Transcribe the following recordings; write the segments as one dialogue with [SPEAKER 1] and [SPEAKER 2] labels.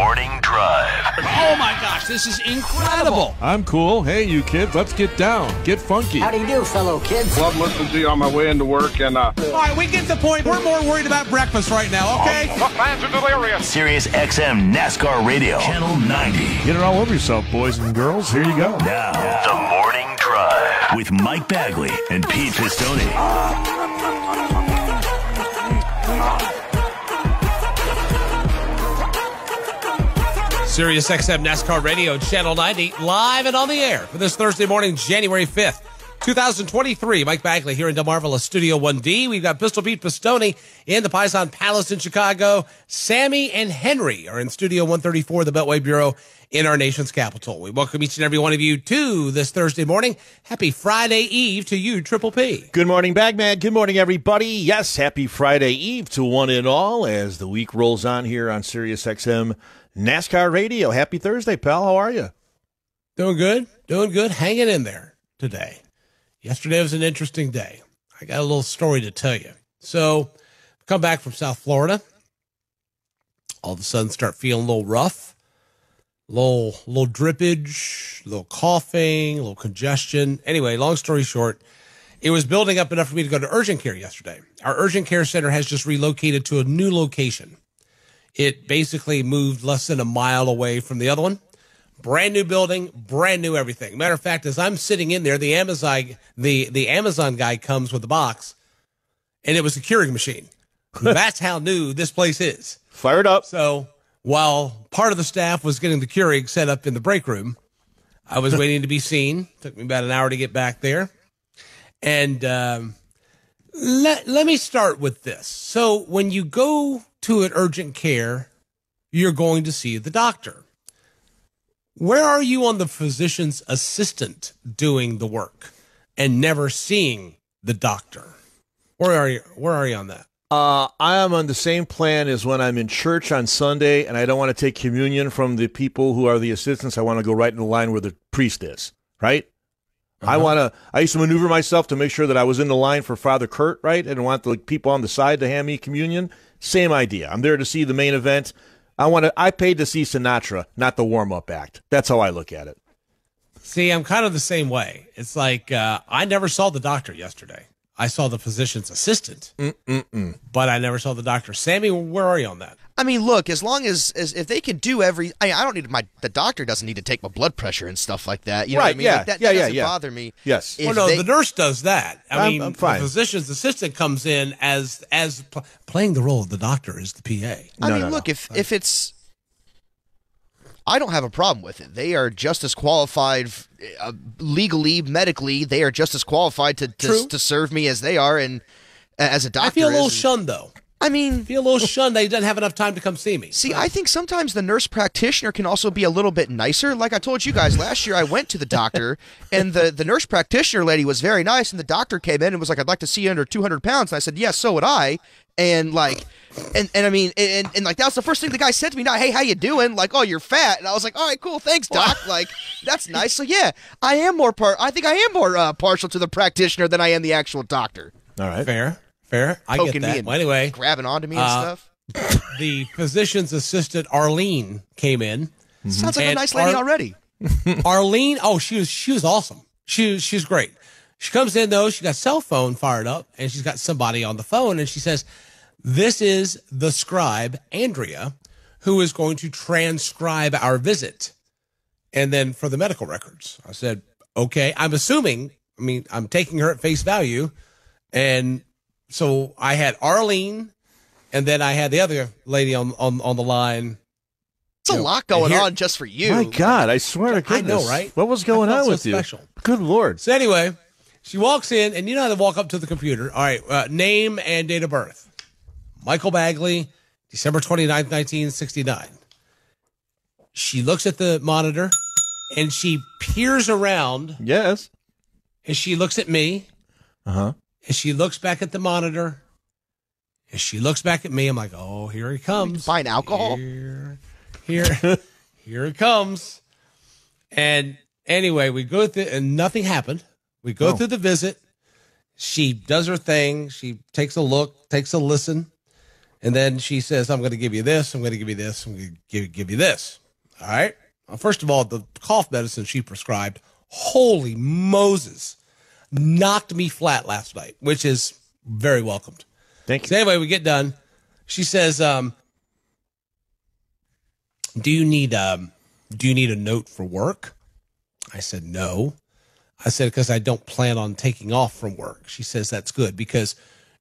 [SPEAKER 1] Morning Drive.
[SPEAKER 2] Oh my gosh, this is incredible.
[SPEAKER 3] I'm cool. Hey, you kids, let's get down. Get funky.
[SPEAKER 4] How do you do, fellow kids?
[SPEAKER 5] Love listening to you on my way into work. And
[SPEAKER 2] All right, we get the point. We're more worried about breakfast right now, okay?
[SPEAKER 5] the fans are delirious.
[SPEAKER 1] Sirius XM NASCAR Radio, Channel 90.
[SPEAKER 3] Get it all over yourself, boys and girls. Here you go.
[SPEAKER 1] Now, the Morning Drive with Mike Bagley and Pete Pistone.
[SPEAKER 2] Sirius XM NASCAR Radio, Channel 90, live and on the air for this Thursday morning, January 5th, 2023. Mike Bagley here in Delmarva Studio 1D. We've got Pistol Pete Pistone in the Paisan Palace in Chicago. Sammy and Henry are in Studio 134, the Beltway Bureau in our nation's capital. We welcome each and every one of you to this Thursday morning. Happy Friday Eve to you, Triple P.
[SPEAKER 6] Good morning, Bagman. Good morning, everybody. Yes, happy Friday Eve to one and all as the week rolls on here on Sirius XM NASCAR Radio. Happy Thursday, pal. How are you?
[SPEAKER 2] Doing good. Doing good. Hanging in there today. Yesterday was an interesting day. I got a little story to tell you. So, come back from South Florida. All of a sudden start feeling a little rough. Little drippage, a little coughing, a little congestion. Anyway, long story short, it was building up enough for me to go to urgent care yesterday. Our urgent care center has just relocated to a new location. It basically moved less than a mile away from the other one. Brand new building, brand new everything. Matter of fact, as I'm sitting in there, the Amazon guy comes with the box, and it was a Keurig machine. That's how new this place is.
[SPEAKER 6] Fired up.
[SPEAKER 2] So while part of the staff was getting the Keurig set up in the break room, I was waiting to be seen. Took me about an hour to get back there. And let me start with this. So when you go to an urgent care, you're going to see the doctor. Where are you on the physician's assistant doing the work and never seeing the doctor? Where are you on that?
[SPEAKER 6] I am on the same plan as when I'm in church on Sunday and I don't want to take communion from the people who are the assistants. I want to go right in the line where the priest is, right? I used to maneuver myself to make sure that I was in the line for Father Kurt, right? I didn't want the people on the side to hand me communion. Same idea. I'm there to see the main event. I paid to see Sinatra, not the warm-up act. That's how I look at it.
[SPEAKER 2] See, I'm kind of the same way. It's like I never saw the doctor yesterday. I saw the physician's assistant, but I never saw the doctor. Sammy, where are you on that?
[SPEAKER 7] I mean, look, as long as if they can do I don't need the doctor doesn't need to take my blood pressure and stuff like that. You know what I mean?
[SPEAKER 6] Yeah,
[SPEAKER 7] like that
[SPEAKER 6] yeah,
[SPEAKER 7] doesn't
[SPEAKER 6] yeah.
[SPEAKER 7] bother me.
[SPEAKER 6] Yes.
[SPEAKER 2] Well, no, the nurse does that.
[SPEAKER 6] I'm fine.
[SPEAKER 2] The physician's assistant comes in as playing the role of the doctor is the PA.
[SPEAKER 7] I mean, look, if it's, I don't have a problem with it. They are just as qualified legally, medically. They are just as qualified to serve me as they are, and as a doctor.
[SPEAKER 2] I feel a little shunned, though.
[SPEAKER 7] I mean,
[SPEAKER 2] feel a little shunned that he doesn't have enough time to come see me.
[SPEAKER 7] See, I think sometimes the nurse practitioner can also be a little bit nicer. Like I told you guys last year, I went to the doctor, and the nurse practitioner lady was very nice, and the doctor came in and was like, "I'd like to see you under 200 pounds." And I said, "Yes, so would I." And like, and I mean, and like that was the first thing the guy said to me. Not, "Hey, how you doing?" Like, "Oh, you're fat." And I was like, "All right, cool, thanks, doc." Like, that's nice. So yeah, I think I am more partial to the practitioner than I am the actual doctor.
[SPEAKER 6] All right,
[SPEAKER 2] fair. I get that. Well, anyway,
[SPEAKER 7] grabbing onto me and stuff.
[SPEAKER 2] The physician's assistant Arlene came in.
[SPEAKER 7] Sounds like a nice lady already.
[SPEAKER 2] Arlene, she was awesome. She's great. She comes in though, she got cell phone fired up, and she's got somebody on the phone, and she says, "This is the scribe Andrea, who is going to transcribe our visit, and then for the medical records." I said, "Okay." I'm assuming. I'm taking her at face value, and so I had Arlene, and then I had the other lady on the line.
[SPEAKER 7] It's a lot going on just for you.
[SPEAKER 6] My God, I swear to goodness.
[SPEAKER 2] I know, right?
[SPEAKER 6] What was going on with you?
[SPEAKER 2] Special.
[SPEAKER 6] Good Lord.
[SPEAKER 2] So anyway, she walks in, and you know how to walk up to the computer. All right, name and date of birth. Michael Bagley, December 29th, 1969. She looks at the monitor, and she peers around.
[SPEAKER 6] Yes.
[SPEAKER 2] And she looks at me.
[SPEAKER 6] Uh-huh.
[SPEAKER 2] And she looks back at the monitor. And she looks back at me. I'm like, oh, here he comes.
[SPEAKER 7] Buying alcohol?
[SPEAKER 2] Here it comes. And anyway, we go through, and nothing happened. We go through the visit. She does her thing. She takes a look, takes a listen. And then she says, I'm going to give you this. I'm going to give you this. I'm going to give you this. All right. Well, first of all, the cough medicine she prescribed, holy Moses, knocked me flat last night, which is very welcomed.
[SPEAKER 6] Thank you.
[SPEAKER 2] So anyway, we get done. She says, do you need a note for work? I said, no. I said, because I don't plan on taking off from work. She says, that's good because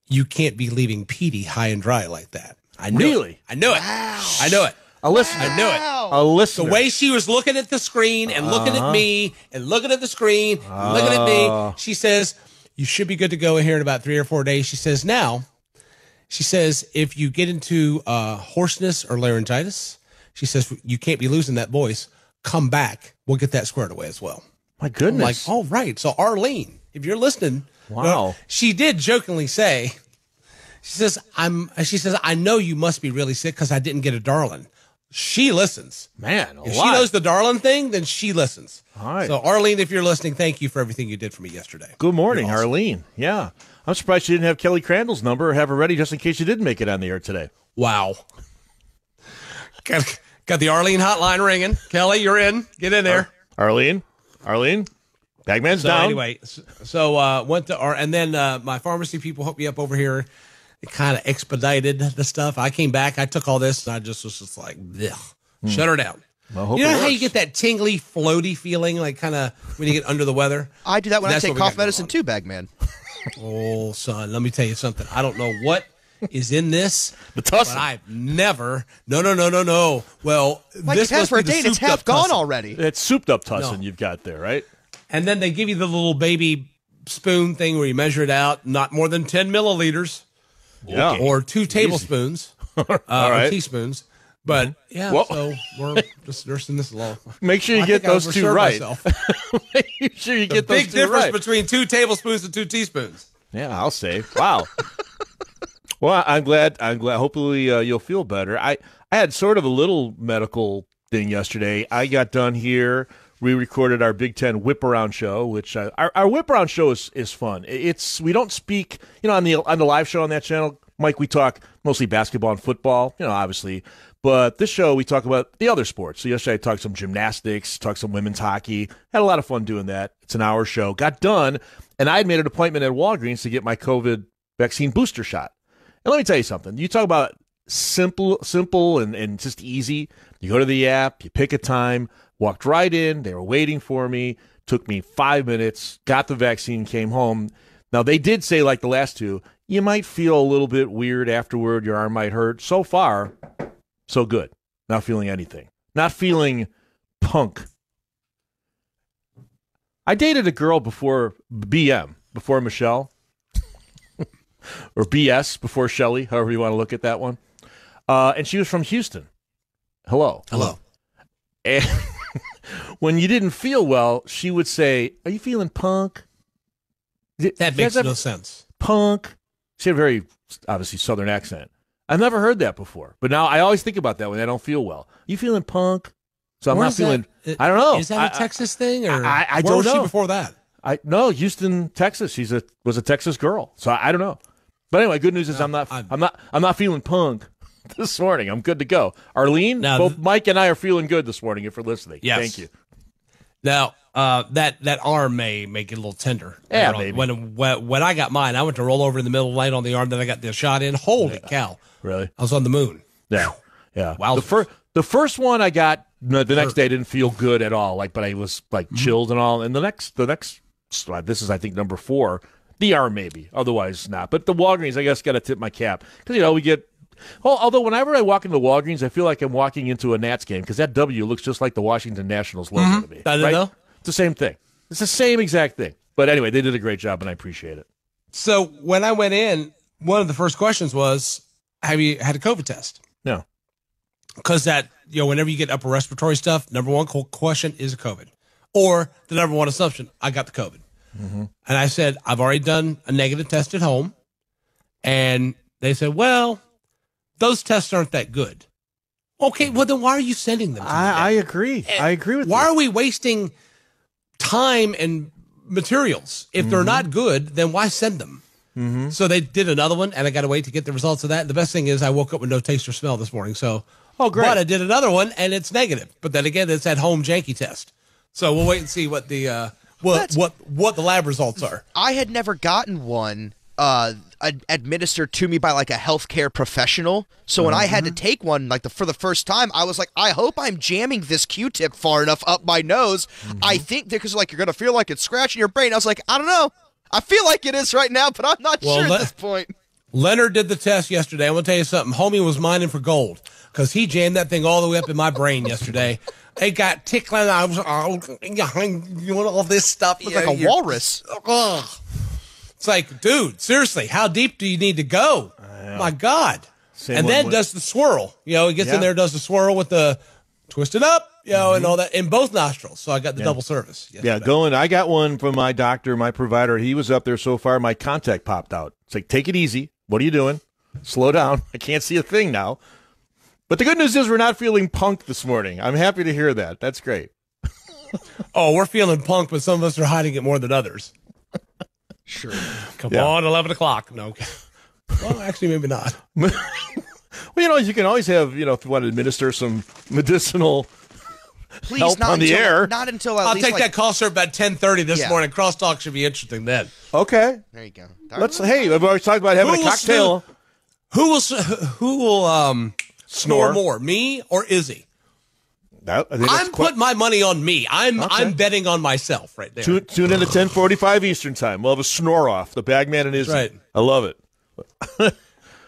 [SPEAKER 2] you can't be leaving Petey high and dry like that. I knew
[SPEAKER 6] Really?
[SPEAKER 2] it. I knew it.
[SPEAKER 7] Wow.
[SPEAKER 2] I knew it.
[SPEAKER 6] A listener.
[SPEAKER 2] I knew it.
[SPEAKER 6] A listener.
[SPEAKER 2] The way she was looking at the screen and looking at me and looking at the screen and looking at me, she says, you should be good to go here in about 3 or 4 days. She says, if you get into hoarseness or laryngitis, she says, you can't be losing that voice. Come back. We'll get that squared away as well.
[SPEAKER 6] My
[SPEAKER 2] I'm
[SPEAKER 6] goodness.
[SPEAKER 2] like, oh, right. So Arlene, if you're listening,
[SPEAKER 6] Wow.
[SPEAKER 2] she did jokingly say, she says, I know you must be really sick because I didn't get a darling. She listens.
[SPEAKER 6] Man,
[SPEAKER 2] If she knows the darling thing, then she listens.
[SPEAKER 6] All right.
[SPEAKER 2] So Arlene, if you're listening, thank you for everything you did for me yesterday.
[SPEAKER 6] Good morning,
[SPEAKER 2] You're awesome.
[SPEAKER 6] Arlene. Yeah. I'm surprised she didn't have Kelly Crandall's number or have her ready just in case you didn't make it on the air today.
[SPEAKER 2] Wow. Got the Arlene hotline ringing. Kelly, you're in. Get in there.
[SPEAKER 6] Arlene? Bagman's
[SPEAKER 2] So
[SPEAKER 6] down.
[SPEAKER 2] anyway, so went to and then my pharmacy people hooked me up over here. It kind of expedited the stuff. I came back, I took all this, and I just was just like, shut her down.
[SPEAKER 6] Well, hope
[SPEAKER 2] You know
[SPEAKER 6] it
[SPEAKER 2] how you
[SPEAKER 6] works.
[SPEAKER 2] get that tingly, floaty feeling, like kind of when you get under the weather?
[SPEAKER 7] I do that when I
[SPEAKER 2] That's
[SPEAKER 7] take
[SPEAKER 2] what we got
[SPEAKER 7] cough
[SPEAKER 2] going
[SPEAKER 7] medicine
[SPEAKER 2] on.
[SPEAKER 7] too, Bagman.
[SPEAKER 2] Oh, son, let me tell you something. I don't know what is in this,
[SPEAKER 6] The
[SPEAKER 2] but
[SPEAKER 6] tussin.
[SPEAKER 2] I've never. No. Well,
[SPEAKER 7] Like
[SPEAKER 2] this
[SPEAKER 7] you've had
[SPEAKER 2] must
[SPEAKER 7] for a
[SPEAKER 2] be the
[SPEAKER 7] day and it's
[SPEAKER 2] souped
[SPEAKER 7] half
[SPEAKER 2] up
[SPEAKER 7] gone
[SPEAKER 2] tussin.
[SPEAKER 7] already.
[SPEAKER 6] That souped up tussin
[SPEAKER 2] No.
[SPEAKER 6] you've got there, right?
[SPEAKER 2] And then they give you the little baby spoon thing where you measure it out, not more than 10 milliliters.
[SPEAKER 6] Yeah.
[SPEAKER 2] Or 2 tablespoons, or
[SPEAKER 6] right.
[SPEAKER 2] teaspoons. But yeah,
[SPEAKER 6] Whoa.
[SPEAKER 2] so we're just nursing this along.
[SPEAKER 6] Make sure you
[SPEAKER 2] I
[SPEAKER 6] get
[SPEAKER 2] think I
[SPEAKER 6] those two
[SPEAKER 2] overserved
[SPEAKER 6] right.
[SPEAKER 2] myself.
[SPEAKER 6] Make sure you
[SPEAKER 2] The
[SPEAKER 6] get those
[SPEAKER 2] big
[SPEAKER 6] two
[SPEAKER 2] difference
[SPEAKER 6] right.
[SPEAKER 2] between 2 tablespoons and 2 teaspoons.
[SPEAKER 6] Yeah, I'll say. Wow. Well, I'm glad. Hopefully, you'll feel better. I had sort of a little medical thing yesterday. I got done here. We recorded our Big Ten Whip Around show, which our Whip Around show is fun. We don't speak, on the live show on that channel, Mike. We talk mostly basketball and football, obviously. But this show, we talk about the other sports. So yesterday I talked some gymnastics, talked some women's hockey. Had a lot of fun doing that. It's an hour show. Got done, and I had made an appointment at Walgreens to get my COVID vaccine booster shot. And let me tell you something. You talk about simple and just easy. You go to the app, you pick a time, walked right in. They were waiting for me. Took me 5 minutes, got the vaccine, came home. Now, they did say, like the last two, you might feel a little bit weird afterward. Your arm might hurt. So far, so good. Not feeling anything. Not feeling punk. I dated a girl before BM, before Michelle, or BS, before Shelley, however you want to look at that one. And she was from Houston. Hello. And when you didn't feel well, she would say, are you feeling punk?
[SPEAKER 2] That makes no sense.
[SPEAKER 6] Punk. She had a very, obviously, Southern accent. I've never heard that before. But now I always think about that when I don't feel well. You feeling punk? So I'm
[SPEAKER 2] Where
[SPEAKER 6] not
[SPEAKER 2] is that?
[SPEAKER 6] feeling, I don't know.
[SPEAKER 2] Is that a Texas thing? Or
[SPEAKER 6] I
[SPEAKER 2] where
[SPEAKER 6] don't
[SPEAKER 2] was she
[SPEAKER 6] know.
[SPEAKER 2] before that?
[SPEAKER 6] No, Houston, Texas. She was a Texas girl. So I don't know. But anyway, good news is I'm not feeling punk this morning. I'm good to go. Arlene,
[SPEAKER 2] Now,
[SPEAKER 6] both Mike and I are feeling good this morning if you're listening.
[SPEAKER 2] Yes.
[SPEAKER 6] Thank you.
[SPEAKER 2] Now, that arm may make it a little tender.
[SPEAKER 6] Yeah,
[SPEAKER 2] You know,
[SPEAKER 6] maybe.
[SPEAKER 2] When I got mine, I went to roll over in the middle of the night on the arm that I got the shot in. Holy cow.
[SPEAKER 6] Really?
[SPEAKER 2] I was on the moon.
[SPEAKER 6] Yeah. Yeah.
[SPEAKER 2] Wowzers.
[SPEAKER 6] The first one I got the next day didn't feel good at all. But I was chilled and all. And the next this is I think number 4. The arm maybe, otherwise not. But the Walgreens, I guess, got to tip my cap because we get. Although whenever I walk into Walgreens, I feel like I'm walking into a Nats game because that W looks just like the Washington Nationals logo to me.
[SPEAKER 2] I didn't know.
[SPEAKER 6] It's the same thing. It's the same exact thing. But anyway, they did a great job, and I appreciate it.
[SPEAKER 2] So when I went in, one of the first questions was, have you had a COVID test?
[SPEAKER 6] No.
[SPEAKER 2] Because that, whenever you get upper respiratory stuff, number one question is a COVID. Or the number one assumption, I got the COVID. Mm-hmm. And I said, I've already done a negative test at home. And they said, well, those tests aren't that good. Okay, well, then why are you sending them to me?
[SPEAKER 6] I agree. I agree with
[SPEAKER 2] Why
[SPEAKER 6] you.
[SPEAKER 2] are we wasting time and materials? If they're not good, then why send them? So they did another one, and I got to wait to get the results of that. And the best thing is I woke up with no taste or smell this morning. So,
[SPEAKER 6] great.
[SPEAKER 2] But I did another one, and it's negative. But then again, it's at home janky test. So we'll wait and see what the what the lab results are.
[SPEAKER 7] I had never gotten one administered to me by like a healthcare professional. So when I had to take one, like for the first time, I was like, I hope I'm jamming this Q-tip far enough up my nose. I think because like you're gonna feel like it's scratching your brain. I was like, I don't know. I feel like it is right now, but I'm not sure at this point.
[SPEAKER 2] Leonard did the test yesterday. I'm gonna tell you something. Homie was mining for gold because he jammed that thing all the way up in my brain yesterday. It got tickling. I was doing all this stuff.
[SPEAKER 7] It's like a walrus.
[SPEAKER 2] It's like, dude, seriously, how deep do you need to go? My God. And then does the swirl. He gets in there, does the swirl with the twist it up, and all that in both nostrils. So I got the double service.
[SPEAKER 6] Yesterday. I got one from my doctor, my provider. He was up there so far, my contact popped out. It's like, take it easy. What are you doing? Slow down. I can't see a thing now. But the good news is we're not feeling punked this morning. I'm happy to hear that. That's great.
[SPEAKER 2] We're feeling punked, but some of us are hiding it more than others.
[SPEAKER 7] Sure.
[SPEAKER 2] Come on, 11 o'clock. No. Well, actually, maybe not.
[SPEAKER 6] Well, you can always have, if you want to administer some medicinal
[SPEAKER 7] Please,
[SPEAKER 6] help
[SPEAKER 7] not
[SPEAKER 6] on the
[SPEAKER 7] until,
[SPEAKER 6] air.
[SPEAKER 7] Not until
[SPEAKER 2] I'll take that call, sir, about 10:30 this morning. Crosstalk should be interesting then.
[SPEAKER 6] Okay.
[SPEAKER 7] There you go.
[SPEAKER 6] We've always talked about having a cocktail.
[SPEAKER 2] Who will snore more, me or Izzy? I'm putting my money on me. I'm betting on myself right there.
[SPEAKER 6] Tune in at 10:45 Eastern time. We'll have a snore off. The Bagman and Izzy.
[SPEAKER 2] Right.
[SPEAKER 6] I love it.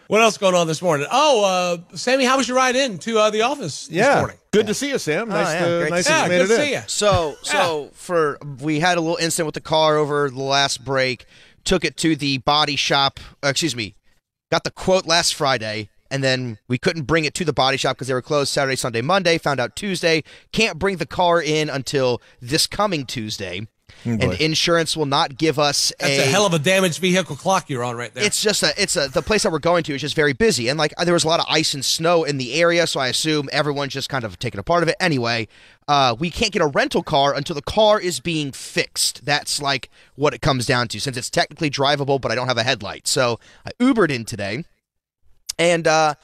[SPEAKER 2] What else going on this morning? Sammy, how was your ride in to the office this morning?
[SPEAKER 6] Good to see you, Sam. Nice
[SPEAKER 2] Yeah,
[SPEAKER 6] you made
[SPEAKER 2] good
[SPEAKER 6] it
[SPEAKER 2] to
[SPEAKER 6] in.
[SPEAKER 2] see you.
[SPEAKER 7] So we had a little incident with the car over the last break. Took it to the body shop. Got the quote last Friday, and then we couldn't bring it to the body shop because they were closed Saturday, Sunday, Monday. Found out Tuesday. Can't bring the car in until this coming Tuesday. And insurance will not give us
[SPEAKER 2] That's a hell of a damaged vehicle clock you're on right there.
[SPEAKER 7] It's just the place that we're going to is just very busy, and like there was a lot of ice and snow in the area, so I assume everyone's just kind of taking a part of it. Anyway, we can't get a rental car until the car is being fixed. That's like what it comes down to, since it's technically drivable, but I don't have a headlight. So I Ubered in today, and I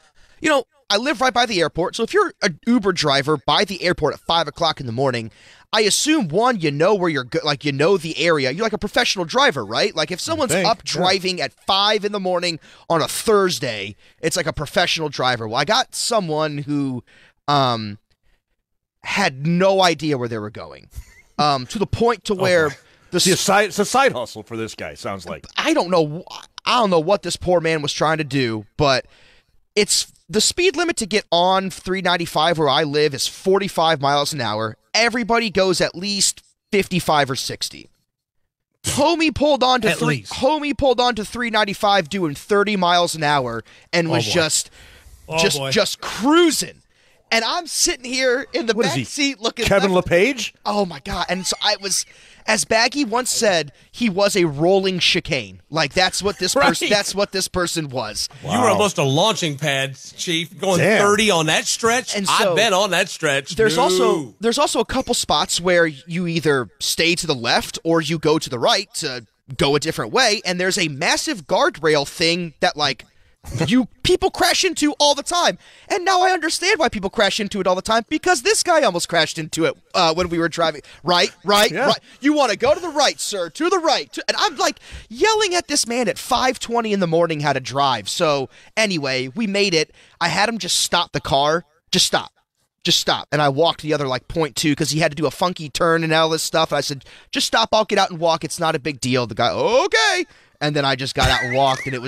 [SPEAKER 7] live right by the airport, so if you're an Uber driver by the airport at 5 o'clock in the morning, I assume, one, you know where you're you know the area. You're like a professional driver, right? Like if someone's up driving at 5 in the morning on a Thursday, it's like a professional driver. Well, I got someone who had no idea where they were going, to the point to where
[SPEAKER 6] it's a side hustle for this guy, sounds like.
[SPEAKER 7] I don't know what this poor man was trying to do, but it's the speed limit to get on 395 where I live is 45 miles an hour. Everybody goes at least 55 or 60. Homie pulled on to 395 doing 30 miles an hour and was just cruising. And I'm sitting here in the back seat looking
[SPEAKER 6] Kevin LePage?
[SPEAKER 7] Oh my God. And so I was, as Baggy once said, he was a rolling chicane. Like that's what this person was.
[SPEAKER 2] Wow. You were almost a launching pad, Chief, going 30 on that stretch. And so, I've been on that stretch.
[SPEAKER 7] There's also a couple spots where you either stay to the left or you go to the right to go a different way. And there's a massive guardrail thing that people crash into all the time. And now I understand why people crash into it all the time, because this guy almost crashed into it when we were driving. Right. You want to go to the right, sir, to the right. And I'm like yelling at this man at 5:20 in the morning how to drive. So anyway, we made it. I had him just stop the car. Just stop. And I walked the other 0.2 because he had to do a funky turn and all this stuff. And I said, just stop. I'll get out and walk. It's not a big deal. The guy, okay. And then I just got out and walked, and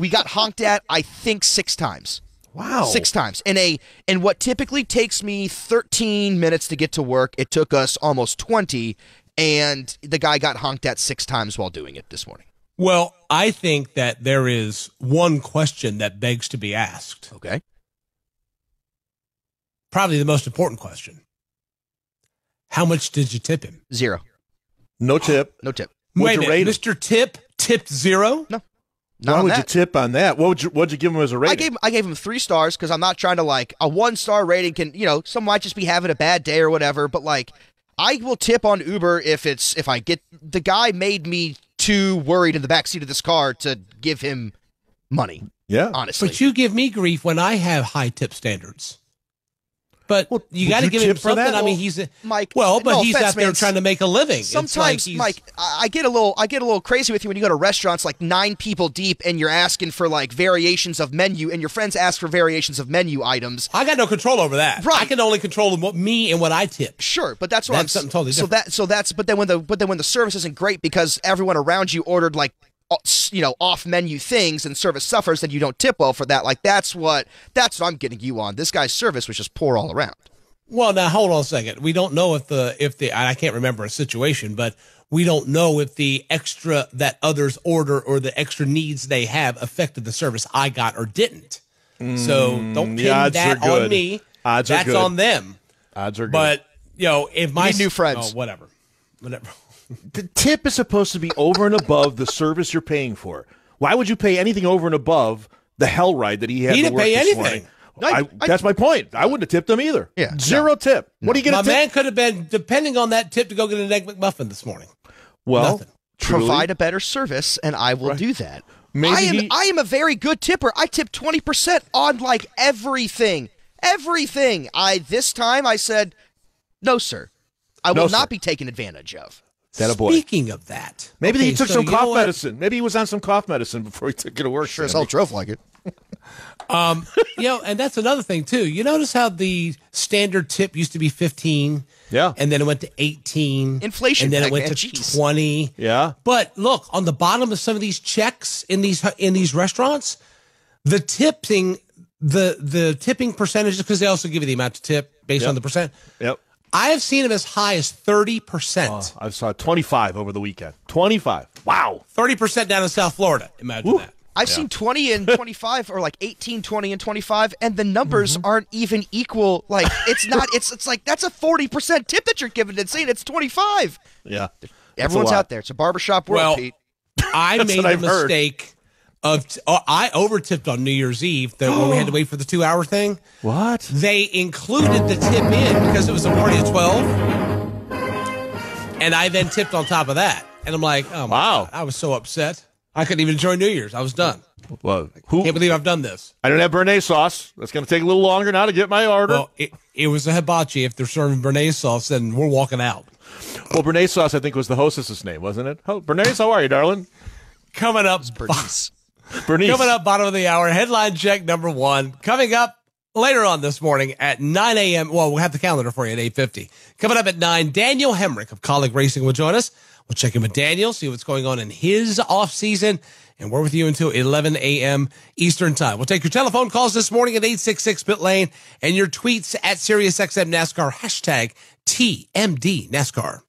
[SPEAKER 7] we got honked at, I think, 6 times.
[SPEAKER 6] Wow.
[SPEAKER 7] 6 times. In what typically takes me 13 minutes to get to work, it took us almost 20, and the guy got honked at 6 times while doing it this morning.
[SPEAKER 2] Well, I think that there is one question that begs to be asked.
[SPEAKER 7] Okay.
[SPEAKER 2] Probably the most important question. How much did you tip him?
[SPEAKER 7] 0.
[SPEAKER 6] No tip.
[SPEAKER 7] No tip.
[SPEAKER 2] Wait a minute, Mr. Tip tipped 0?
[SPEAKER 7] No.
[SPEAKER 6] Why would you tip on that? What'd you give him as a rating?
[SPEAKER 7] I gave him 3 stars because I'm not trying to a 1-star rating can, some might just be having a bad day or whatever, but I will tip on Uber if the guy made me too worried in the backseat of this car to give him money.
[SPEAKER 6] Yeah.
[SPEAKER 7] Honestly.
[SPEAKER 2] But you give me grief when I have high tip standards. But you got to give him
[SPEAKER 6] tip for
[SPEAKER 2] something.
[SPEAKER 6] that?
[SPEAKER 2] I mean, he's
[SPEAKER 7] Mike.
[SPEAKER 2] well, but
[SPEAKER 7] no
[SPEAKER 2] he's
[SPEAKER 7] offense,
[SPEAKER 2] out there
[SPEAKER 7] man.
[SPEAKER 2] trying to make a living. It's like
[SPEAKER 7] Sometimes,
[SPEAKER 2] he's-
[SPEAKER 7] Mike, I get a little crazy with you when you go to restaurants like 9 people deep and you're asking for like variations of menu, and your friends ask for variations of menu items.
[SPEAKER 2] I got no control over that.
[SPEAKER 7] Right.
[SPEAKER 2] I can only control me and what I tip.
[SPEAKER 7] Sure, but that's what
[SPEAKER 2] That's something totally
[SPEAKER 7] so
[SPEAKER 2] different.
[SPEAKER 7] but then when the service isn't great because everyone around you ordered like off menu things and service suffers, then you don't tip well for that. Like that's what I'm getting you on. This guy's service was just poor all around.
[SPEAKER 2] Well, now hold on a second. We don't know if the I can't remember a situation, but we don't know if the extra that others order or the extra needs they have affected the service I got or didn't. So don't
[SPEAKER 6] the
[SPEAKER 2] pin
[SPEAKER 6] odds
[SPEAKER 2] that
[SPEAKER 6] are good.
[SPEAKER 2] on me.
[SPEAKER 6] Odds are
[SPEAKER 2] That's
[SPEAKER 6] good.
[SPEAKER 2] on them.
[SPEAKER 6] Odds are good.
[SPEAKER 2] But if my
[SPEAKER 7] need new friends.
[SPEAKER 2] oh, whatever.
[SPEAKER 6] The tip is supposed to be over and above the service you're paying for. Why would you pay anything over and above the hell ride that he had?
[SPEAKER 2] He
[SPEAKER 6] to
[SPEAKER 2] didn't
[SPEAKER 6] work
[SPEAKER 2] pay
[SPEAKER 6] this
[SPEAKER 2] anything.
[SPEAKER 6] morning? That's my point. I wouldn't have tipped him either.
[SPEAKER 7] Yeah,
[SPEAKER 6] Zero tip. What are you going
[SPEAKER 2] My
[SPEAKER 6] to tip?
[SPEAKER 2] man could have been depending on that tip to go get an egg McMuffin this morning.
[SPEAKER 6] Well,
[SPEAKER 2] Nothing.
[SPEAKER 6] truly,
[SPEAKER 7] Provide a better service, and I will do that.
[SPEAKER 6] Maybe
[SPEAKER 7] I am a very good tipper. I tip 20% on like everything. Everything. This time I said, no, sir. I will
[SPEAKER 6] sir.
[SPEAKER 7] not be taken advantage of.
[SPEAKER 6] that a boy.
[SPEAKER 2] Speaking of that,
[SPEAKER 6] Maybe
[SPEAKER 2] okay,
[SPEAKER 6] he took
[SPEAKER 2] so
[SPEAKER 6] some
[SPEAKER 2] you know
[SPEAKER 6] cough
[SPEAKER 2] what?
[SPEAKER 6] medicine. Maybe he was on some cough medicine before he took it to work.
[SPEAKER 7] Sure as
[SPEAKER 6] Sandy.
[SPEAKER 7] hell drove like it.
[SPEAKER 2] And that's another thing too. You notice how the standard tip used to be 15,
[SPEAKER 6] Yeah.
[SPEAKER 2] and then it went to 18,
[SPEAKER 7] Inflation
[SPEAKER 2] and then
[SPEAKER 7] back
[SPEAKER 2] it went
[SPEAKER 7] then,
[SPEAKER 2] to
[SPEAKER 7] jeez.
[SPEAKER 2] 20.
[SPEAKER 6] Yeah.
[SPEAKER 2] But look, on the bottom of some of these checks in these restaurants, the tipping percentages, because they also give you the amount to tip based on the percent.
[SPEAKER 6] Yep.
[SPEAKER 2] I have seen them as high as 30%.
[SPEAKER 6] I saw 25 over the weekend. 25. Wow.
[SPEAKER 2] 30% down in South Florida. Imagine that.
[SPEAKER 7] I've seen 20 and 25 or like 18, 20 and 25, and the numbers aren't even equal. Like it's not. It's like that's a 40% tip that you're giving and saying it's 25.
[SPEAKER 6] Yeah.
[SPEAKER 7] Everyone's
[SPEAKER 6] lot.
[SPEAKER 7] out there. It's a barbershop world,
[SPEAKER 2] Well,
[SPEAKER 7] Pete.
[SPEAKER 2] I made
[SPEAKER 6] what
[SPEAKER 2] the
[SPEAKER 6] I've heard.
[SPEAKER 2] mistake of I over tipped on New Year's Eve when we had to wait for the 2-hour thing.
[SPEAKER 6] What?
[SPEAKER 2] They included the tip in because it was a party of 12, and I then tipped on top of that. And I'm like, oh my
[SPEAKER 6] Wow.
[SPEAKER 2] God, I was so upset. I couldn't even enjoy New Year's. I was done.
[SPEAKER 6] Well, who?
[SPEAKER 2] Can't believe I've done this.
[SPEAKER 6] I don't have Béarnaise sauce. That's going to take a little longer now to get my order.
[SPEAKER 2] Well, it was a hibachi. If they're serving Béarnaise sauce, then we're walking out.
[SPEAKER 6] Well, Béarnaise sauce, I think, was the hostess's name, wasn't it? Oh, Béarnaise, how are you, darling?
[SPEAKER 2] Coming up,
[SPEAKER 6] Bernice.
[SPEAKER 2] Coming up, bottom of the hour, headline check number 1. Coming up later on this morning at 9 a.m. Well, we'll have the calendar for you at 8:50. Coming up at 9, Daniel Hemrick of Colleague Racing will join us. We'll check in with Daniel, see what's going on in his off season, and we're with you until 11 a.m. Eastern time. We'll take your telephone calls this morning at 866-PIT-LANE and your tweets at SiriusXM NASCAR, hashtag TMD NASCAR.